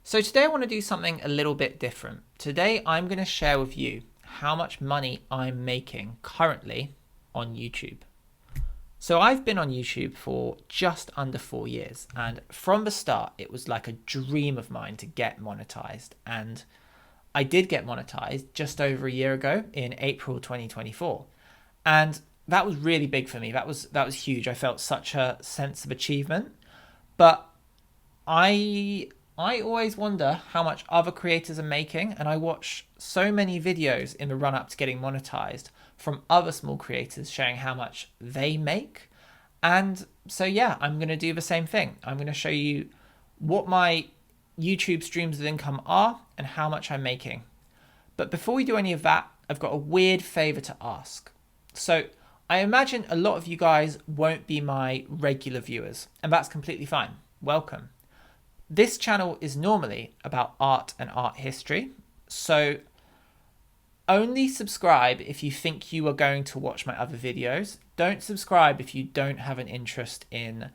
So today I want to do something a little bit different. Today I'm going to share with you how much money I'm making currently on YouTube. So I've been on YouTube for just under 4 years, and from the start it was like a dream of mine to get monetized, and I did get monetized just over a year ago in April 2024. And that was really big for me. That was huge. I felt such a sense of achievement. But I always wonder how much other creators are making, and I watch so many videos in the run up to getting monetized from other small creators showing how much they make. And so yeah, I'm going to do the same thing. I'm going to show you what my YouTube streams of income are and how much I'm making. But before we do any of that, I've got a weird favor to ask. So I imagine a lot of you guys won't be my regular viewers, and that's completely fine. Welcome. This channel is normally about art and art history, so only subscribe if you think you are going to watch my other videos. Don't subscribe if you don't have an interest in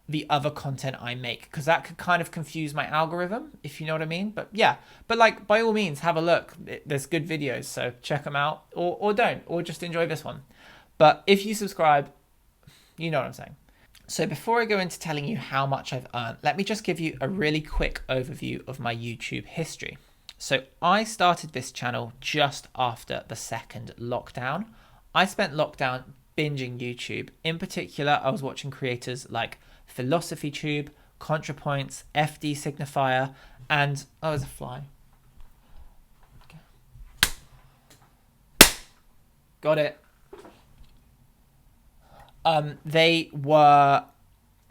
the other content I make, because that could kind of confuse my algorithm, if you know what I mean. But yeah, but like by all means, have a look. There's good videos, so check them out, or don't, or just enjoy this one. But if you subscribe, you know what I'm saying. So before I go into telling you how much I've earned, let me just give you a really quick overview of my YouTube history. So I started this channel just after the second lockdown. I spent lockdown binging YouTube. In particular, I was watching creators like PhilosophyTube, ContraPoints, FD Signifier, and oh, there's a fly. Okay. Got it. They were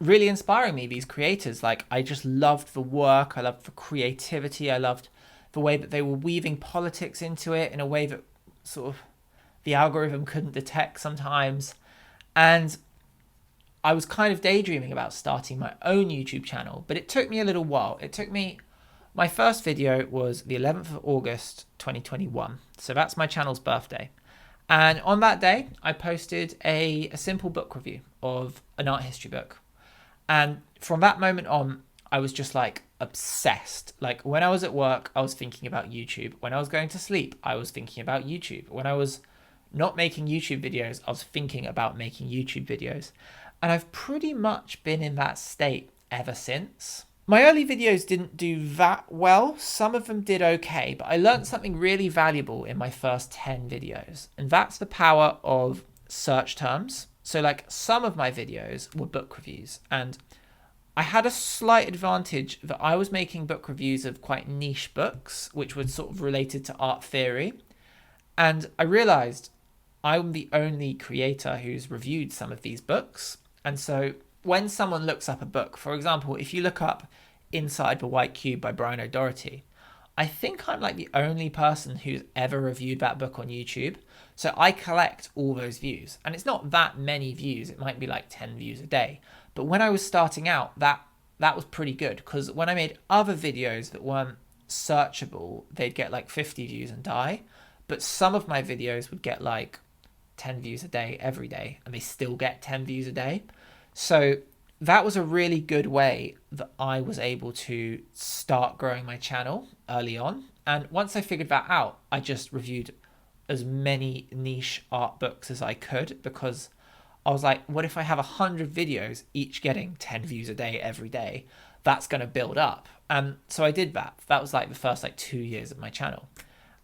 really inspiring me, these creators. Like, I just loved the work, I loved the creativity, I loved the way that they were weaving politics into it in a way that sort of the algorithm couldn't detect sometimes. And I was kind of daydreaming about starting my own YouTube channel, but it took me a little while. My first video was the 11th of August 2021, so that's my channel's birthday. And on that day, I posted a simple book review of an art history book. And from that moment on, I was just like obsessed. Like when I was at work, I was thinking about YouTube. When I was going to sleep, I was thinking about YouTube. When I was not making YouTube videos, I was thinking about making YouTube videos. And I've pretty much been in that state ever since. My early videos didn't do that well. Some of them did okay, but I learned something really valuable in my first 10 videos. And that's the power of search terms. So like some of my videos were book reviews, and I had a slight advantage that I was making book reviews of quite niche books, which were sort of related to art theory. And I realized I'm the only creator who's reviewed some of these books. And so when someone looks up a book, for example, if you look up Inside the White Cube by Brian O'Doherty, I think I'm like the only person who's ever reviewed that book on YouTube. So I collect all those views, and it's not that many views. It might be like 10 views a day. But when I was starting out, that was pretty good, because when I made other videos that weren't searchable, they'd get like 50 views and die. But some of my videos would get like 10 views a day every day, and they still get 10 views a day. So that was a really good way that I was able to start growing my channel early on. And once I figured that out, I just reviewed as many niche art books as I could, because I was like, what if I have 100 videos, each getting 10 views a day every day? That's going to build up. And so I did that. That was like the first 2 years of my channel.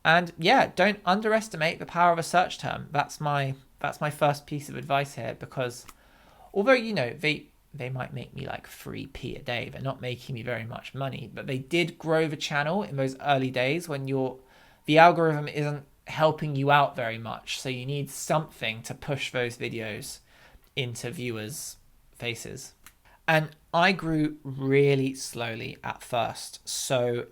And yeah, don't underestimate the power of a search term. That's my first piece of advice here, because although, you know, they might make me like 3p a day, they're not making me very much money, but they did grow the channel in those early days when the algorithm isn't helping you out very much. So you need something to push those videos into viewers' faces. And I grew really slowly at first. So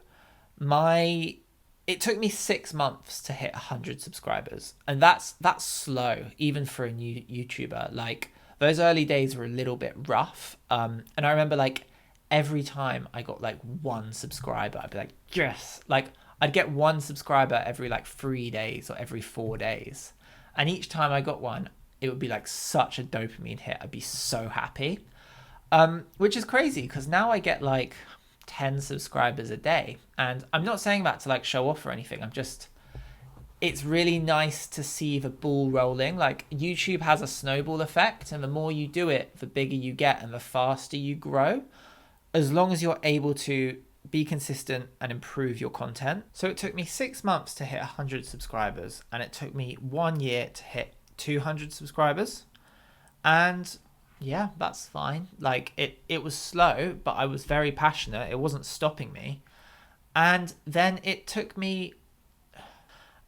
it took me 6 months to hit 100 subscribers. And that's slow, even for a new YouTuber. Like, those early days were a little bit rough. And I remember like every time I got like 1 subscriber, I'd be like, yes. Like I'd get 1 subscriber every like 3 days or every 4 days. And each time I got one, it would be like such a dopamine hit. I'd be so happy. Which is crazy, because now I get like 10 subscribers a day. And I'm not saying that to like show off or anything. It's really nice to see the ball rolling. Like YouTube has a snowball effect, and the more you do it, the bigger you get and the faster you grow, as long as you're able to be consistent and improve your content. So it took me 6 months to hit 100 subscribers, and it took me 1 year to hit 200 subscribers. And yeah, that's fine. Like it was slow, but I was very passionate. It wasn't stopping me. And then it took me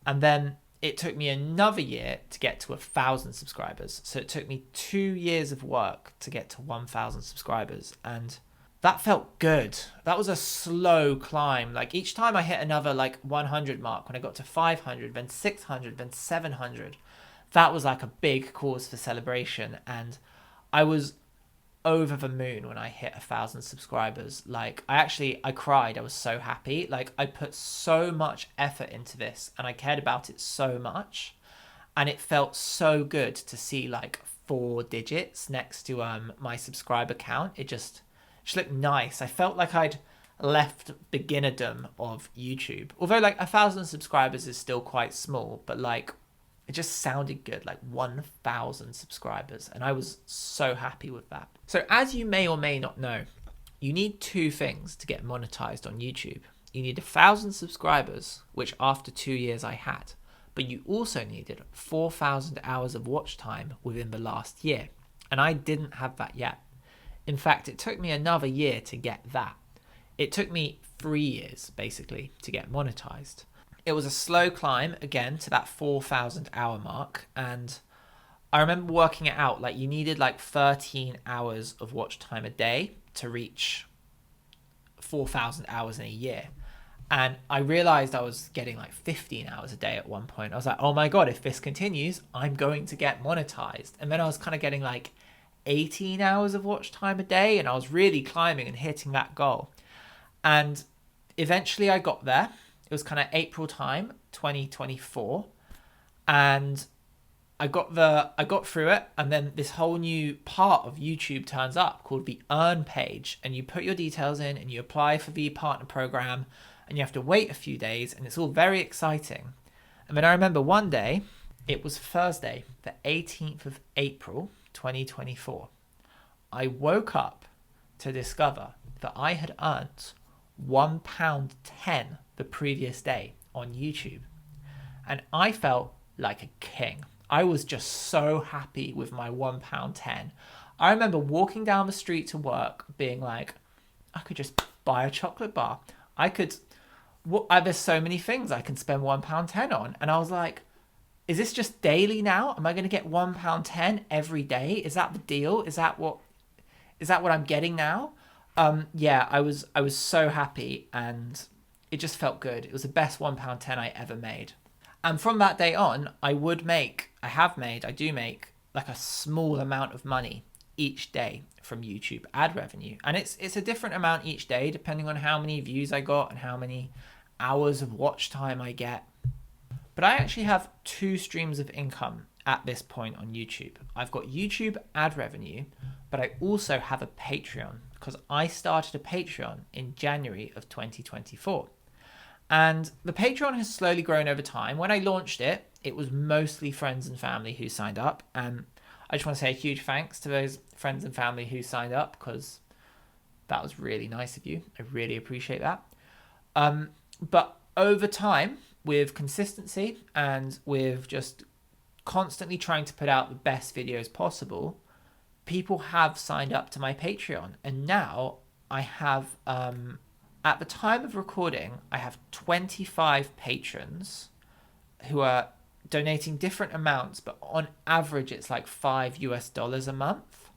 another year to get to 1,000 subscribers. So it took me 2 years of work to get to 1,000 subscribers. And that felt good. That was a slow climb. Like each time I hit another like 100 mark, when I got to 500, then 600, then 700, that was like a big cause for celebration. And I was over the moon when I hit 1,000 subscribers. Like I cried. I was so happy. Like I put so much effort into this and I cared about it so much, and it felt so good to see like 4 digits next to my subscriber count. It just looked nice. I felt like I'd left beginnerdom of YouTube, although like 1,000 subscribers is still quite small, but like it just sounded good, like 1,000 subscribers, and I was so happy with that. So as you may or may not know, you need 2 things to get monetized on YouTube. You need 1,000 subscribers, which after 2 years I had, but you also needed 4,000 hours of watch time within the last year, and I didn't have that yet. In fact, it took me another year to get that. It took me 3 years, basically, to get monetized. It was a slow climb, again, to that 4,000 hour mark. And I remember working it out, like you needed like 13 hours of watch time a day to reach 4,000 hours in a year. And I realized I was getting like 15 hours a day at one point. I was like, oh my God, if this continues, I'm going to get monetized. And then I was kind of getting like 18 hours of watch time a day, and I was really climbing and hitting that goal. And eventually I got there. It was kind of April time, 2024, and I got through it, and then this whole new part of YouTube turns up called the earn page, and you put your details in and you apply for the partner program, and you have to wait a few days, and it's all very exciting. And then I remember one day, it was Thursday, the 18th of April, 2024. I woke up to discover that I had earned £1.10 the previous day on YouTube. And I felt like a king. I was just so happy with my £1.10. I remember walking down the street to work being like, I could just buy a chocolate bar. There's so many things I can spend £1.10 on. And I was like, is this just daily now? Am I going to get £1.10 every day? Is that the deal? Is that what I'm getting now? Yeah, I was so happy, and it just felt good. It was the best £1.10 I ever made. And from that day on, I do make like a small amount of money each day from YouTube ad revenue. And it's a different amount each day depending on how many views I got and how many hours of watch time I get. But I actually have 2 streams of income at this point on YouTube. I've got YouTube ad revenue, but I also have a Patreon, because I started a Patreon in January of 2024. And the Patreon has slowly grown over time. When I launched it, it was mostly friends and family who signed up. And I just want to say a huge thanks to those friends and family who signed up, because that was really nice of you. I really appreciate that. But over time, with consistency and with just constantly trying to put out the best videos possible, people have signed up to my Patreon. And now I have, at the time of recording, I have 25 patrons who are donating different amounts, but on average, it's like $5 a month.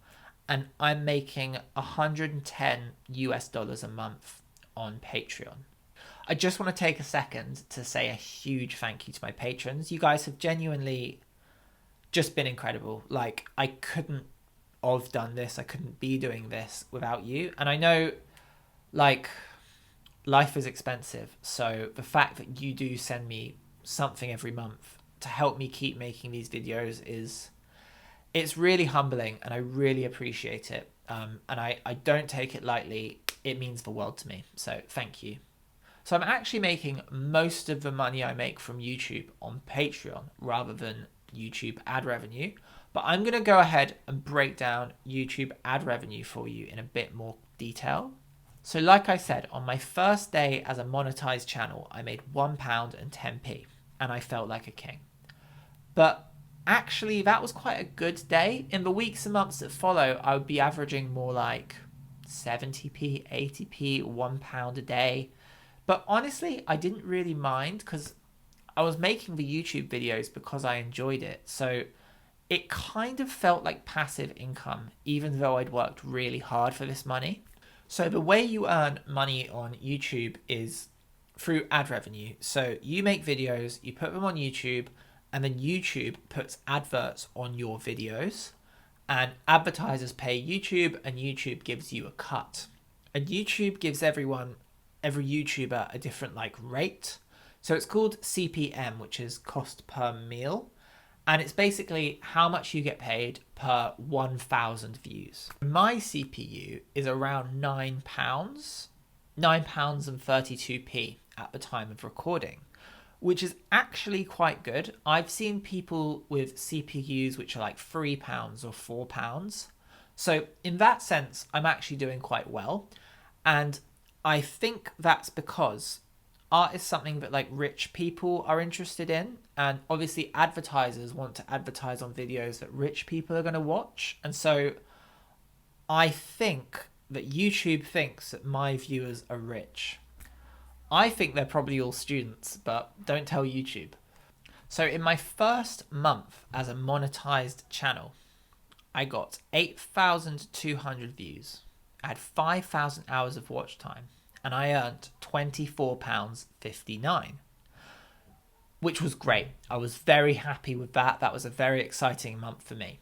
And I'm making $110 a month on Patreon. I just want to take a second to say a huge thank you to my patrons. You guys have genuinely just been incredible. Like, I couldn't have done this. I couldn't be doing this without you. And I know, like, life is expensive. So the fact that you do send me something every month to help me keep making these videos it's really humbling, and I really appreciate it. And I don't take it lightly. it means the world to me. So thank you. So I'm actually making most of the money I make from YouTube on Patreon rather than YouTube ad revenue. But I'm going to go ahead and break down YouTube ad revenue for you in a bit more detail. So like I said, on my first day as a monetized channel, I made £1.10, and I felt like a king. But actually, that was quite a good day. In the weeks and months that follow, I would be averaging more like 70p, 80p, £1 a day. But honestly, I didn't really mind because I was making the YouTube videos because I enjoyed it. So it kind of felt like passive income, even though I'd worked really hard for this money. So the way you earn money on YouTube is through ad revenue. So you make videos, you put them on YouTube, and then YouTube puts adverts on your videos, and advertisers pay YouTube, and YouTube gives you a cut. And YouTube gives every YouTuber a different rate. So it's called CPM, which is cost per meal. And it's basically how much you get paid per 1,000 views. My CPU is around £9, £9 and 32p at the time of recording, which is actually quite good. I've seen people with CPUs which are like £3 or £4. So in that sense, I'm actually doing quite well. And I think that's because art is something that rich people are interested in, and obviously advertisers want to advertise on videos that rich people are going to watch. And so I think that YouTube thinks that my viewers are rich. I think they're probably all students, but don't tell YouTube. So in my first month as a monetized channel, I got 8,200 views. I had 5,000 hours of watch time, and I earned £24.59, which was great. I was very happy with that. That was a very exciting month for me.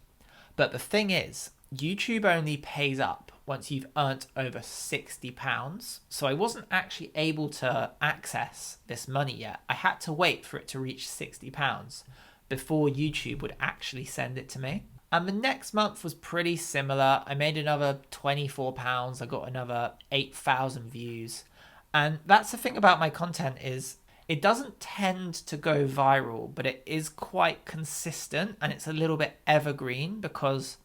But the thing is, YouTube only pays up once you've earned over £60. So I wasn't actually able to access this money yet. I had to wait for it to reach £60 before YouTube would actually send it to me. And the next month was pretty similar. I made another £24. I got another 8,000 views. And that's the thing about my content is it doesn't tend to go viral, but it is quite consistent, and it's a little bit evergreen because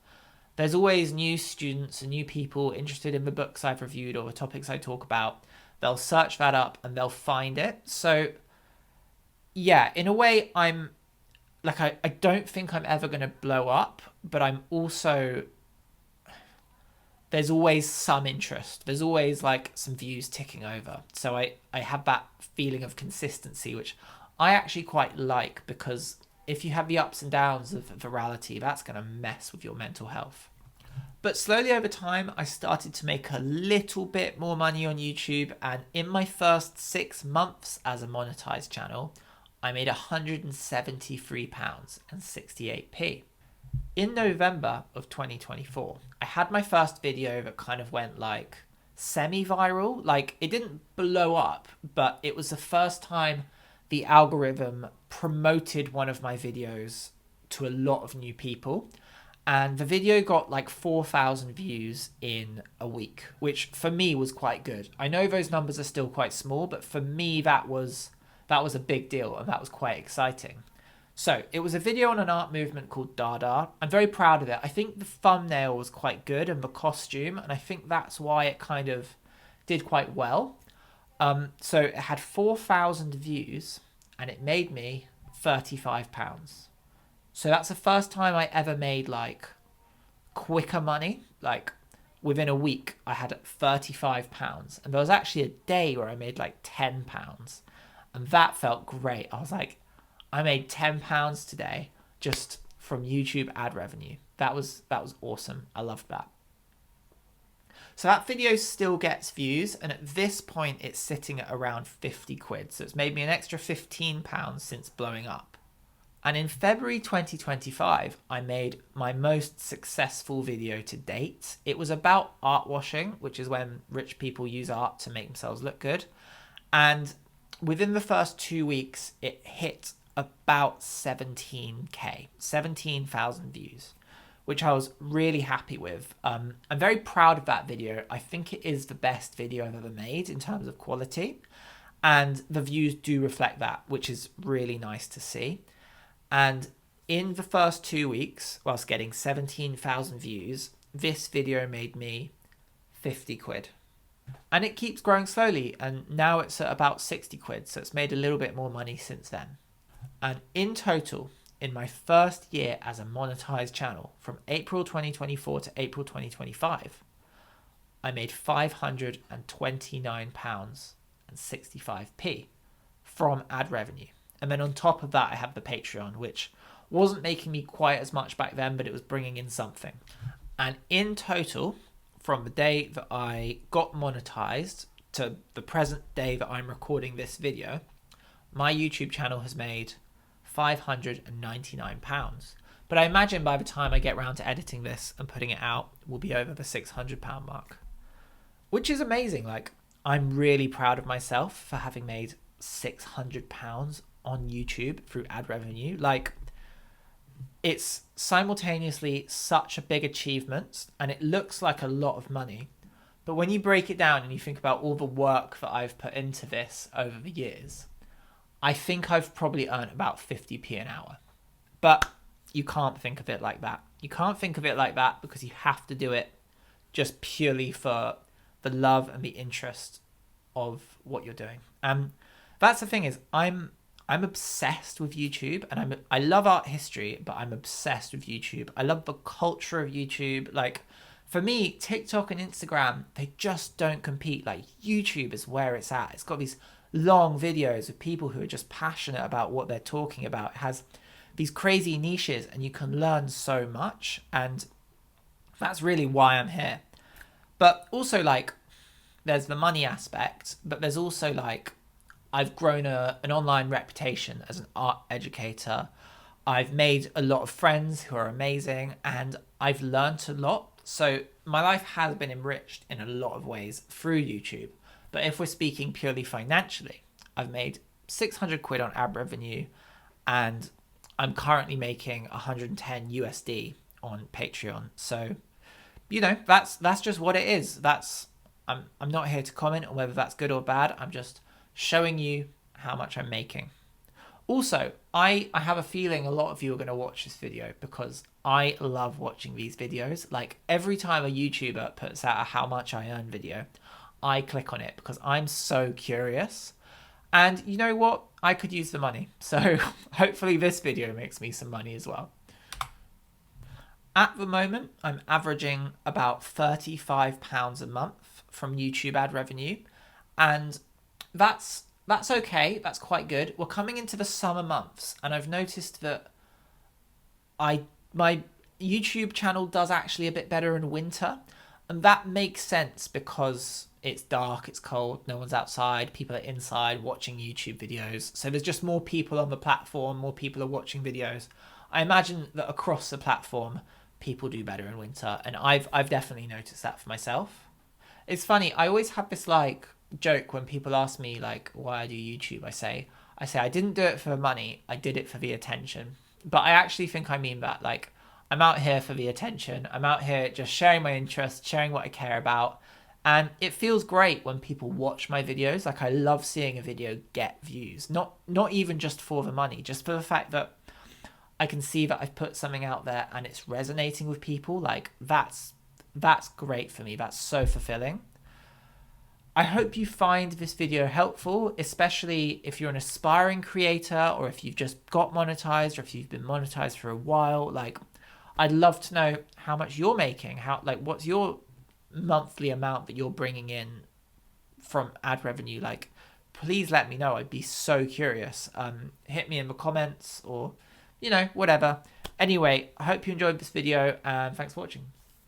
there's always new students and new people interested in the books I've reviewed or the topics I talk about. They'll search that up and they'll find it. So yeah, in a way, I don't think I'm ever going to blow up, but I'm also, there's always some interest. There's always some views ticking over. So I have that feeling of consistency, which I actually quite like, because if you have the ups and downs of virality, that's going to mess with your mental health. But slowly over time, I started to make a little bit more money on YouTube. And in my first 6 months as a monetized channel, I made £173.68. In November of 2024, I had my first video that kind of went semi-viral. It didn't blow up, but it was the first time the algorithm promoted one of my videos to a lot of new people. And the video got 4,000 views in a week, which for me was quite good. I know those numbers are still quite small, but for me that was a big deal, and that was quite exciting. So it was a video on an art movement called Dada. I'm very proud of it. I think the thumbnail was quite good and the costume, and I think that's why it kind of did quite well. So it had 4,000 views and it made me £35. So that's the first time I ever made quicker money. Within a week I had £35, and there was actually a day where I made £10. And that felt great. I was I made £10 today just from YouTube ad revenue. That was awesome. I loved that. So that video still gets views, and at this point it's sitting at around 50 quid. So it's made me an extra £15 since blowing up. And in February 2025, I made my most successful video to date. It was about art washing, which is when rich people use art to make themselves look good. And within the first 2 weeks, it hit about 17,000 views, which I was really happy with. I'm very proud of that video. I think it is the best video I've ever made in terms of quality, and the views do reflect that, which is really nice to see. And in the first 2 weeks, whilst getting 17,000 views, this video made me 50 quid. And it keeps growing slowly, and now it's at about 60 quid, so it's made a little bit more money since then. And in total, in my first year as a monetized channel, from April 2024 to April 2025, I made £529.65 from ad revenue. And then on top of that, I have the Patreon, which wasn't making me quite as much back then, but it was bringing in something. And in total, from the day that I got monetized to the present day that I'm recording this video, my YouTube channel has made £599. But I imagine by the time I get around to editing this and putting it out, we'll be over the £600 mark, which is amazing. Like, I'm really proud of myself for having made £600 on YouTube through ad revenue. Like, it's simultaneously such a big achievement, and it looks like a lot of money. But when you break it down and you think about all the work that I've put into this over the years, I think I've probably earned about 50p an hour. But you can't think of it like that. You can't think of it like that because you have to do it just purely for the love and the interest of what you're doing. That's the thing, is I'm obsessed with YouTube, and I love art history, but I'm obsessed with YouTube. I love the culture of YouTube. Like, for me, TikTok and Instagram, they just don't compete. Like, YouTube is where it's at. It's got these long videos of people who are just passionate about what they're talking about. It has these crazy niches, and you can learn so much, and that's really why I'm here. But also, like, there's the money aspect, but there's also, like, I've grown an online reputation as an art educator. I've made a lot of friends who are amazing, and I've learnt a lot. So my life has been enriched in a lot of ways through YouTube. But if we're speaking purely financially, I've made 600 quid on ad revenue, and I'm currently making 110 USD on Patreon. So, you know, that's just what it is. I'm not here to comment on whether that's good or bad. I'm just showing you how much I'm making. Also, I have a feeling a lot of you are going to watch this video because I love watching these videos. Like, every time a YouTuber puts out a how much I earn video, I click on it because I'm so curious. And you know what? I could use the money. So hopefully this video makes me some money as well. At the moment, I'm averaging about £35 a month from YouTube ad revenue. And that's okay. That's quite good. We're coming into the summer months, and I've noticed that my YouTube channel does actually a bit better in winter, and that makes sense because it's dark, it's cold, no one's outside, people are inside watching YouTube videos. So there's just more people on the platform, more people are watching videos. I imagine that across the platform, people do better in winter, and I've definitely noticed that for myself. It's funny, I always have this like joke when people ask me like why I do YouTube. I say I didn't do it for the money, I did it for the attention. But I actually think I mean that. Like, I'm out here for the attention. I'm out here just sharing my interests, sharing what I care about. And it feels great when people watch my videos. Like, I love seeing a video get views, not even just for the money, just for the fact that I can see that I've put something out there and it's resonating with people. Like, that's great for me. That's so fulfilling. I hope you find this video helpful, especially if you're an aspiring creator, or if you've just got monetized, or if you've been monetized for a while. Like, I'd love to know how much you're making. What's your monthly amount that you're bringing in from ad revenue? Like, please let me know. I'd be so curious. Hit me in the comments, or, you know, whatever. Anyway, I hope you enjoyed this video, and thanks for watching.